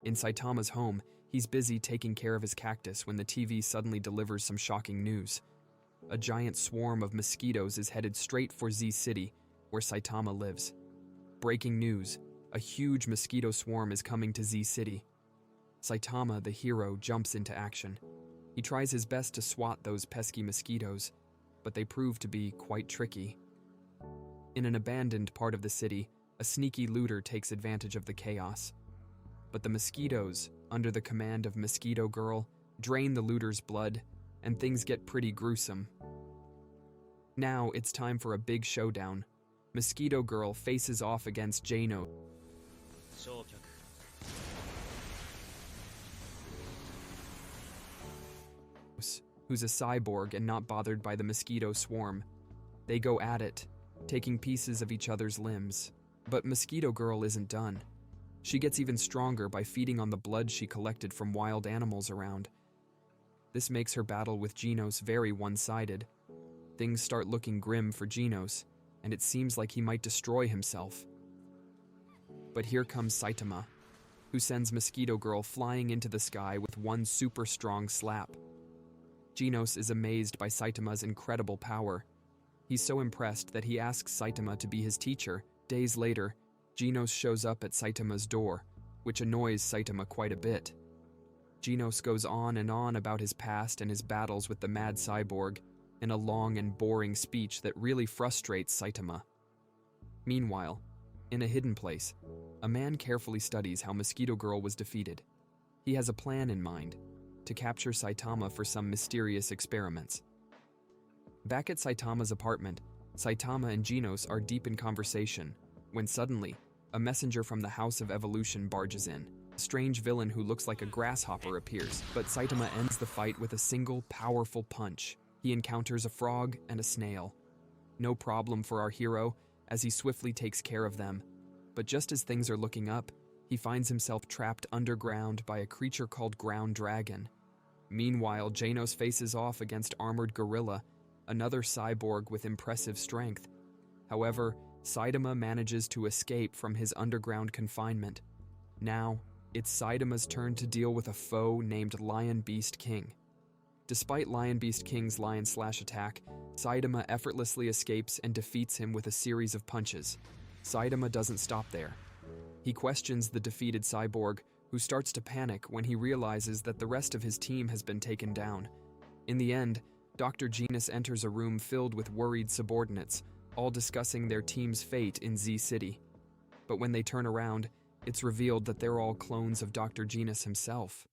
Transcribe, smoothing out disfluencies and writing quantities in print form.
In Saitama's home, he's busy taking care of his cactus when the TV suddenly delivers some shocking news. A giant swarm of mosquitoes is headed straight for Z City, where Saitama lives. Breaking news: a huge mosquito swarm is coming to Z City. Saitama, the hero, jumps into action. He tries his best to swat those pesky mosquitoes, but they prove to be quite tricky. In an abandoned part of the city, a sneaky looter takes advantage of the chaos. But the mosquitoes, under the command of Mosquito Girl, drain the looter's blood, and things get pretty gruesome. Now it's time for a big showdown. Mosquito Girl faces off against Jano, who's a cyborg and not bothered by the mosquito swarm. They go at it, taking pieces of each other's limbs. But Mosquito Girl isn't done. She gets even stronger by feeding on the blood she collected from wild animals around. This makes her battle with Genos very one-sided. Things start looking grim for Genos, and it seems like he might destroy himself. But here comes Saitama, who sends Mosquito Girl flying into the sky with one super strong slap. Genos is amazed by Saitama's incredible power. He's so impressed that he asks Saitama to be his teacher. Days later, Genos shows up at Saitama's door, which annoys Saitama quite a bit. Genos goes on and on about his past and his battles with the mad cyborg in a long and boring speech that really frustrates Saitama. Meanwhile, in a hidden place, a man carefully studies how Mosquito Girl was defeated. He has a plan in mind: to capture Saitama for some mysterious experiments. Back at Saitama's apartment, Saitama and Genos are deep in conversation, when suddenly, a messenger from the House of Evolution barges in. A strange villain who looks like a grasshopper appears, but Saitama ends the fight with a single, powerful punch. He encounters a frog and a snail. No problem for our hero, as he swiftly takes care of them. But just as things are looking up, he finds himself trapped underground by a creature called Ground Dragon. Meanwhile, Genos faces off against Armored Gorilla, another cyborg with impressive strength. However, Saitama manages to escape from his underground confinement. Now, it's Saitama's turn to deal with a foe named Lion Beast King. Despite Lion Beast King's lion-slash attack, Saitama effortlessly escapes and defeats him with a series of punches. Saitama doesn't stop there. He questions the defeated cyborg, who starts to panic when he realizes that the rest of his team has been taken down. In the end, Dr. Genos enters a room filled with worried subordinates, all discussing their team's fate in Z City. But when they turn around, it's revealed that they're all clones of Dr. Genos himself.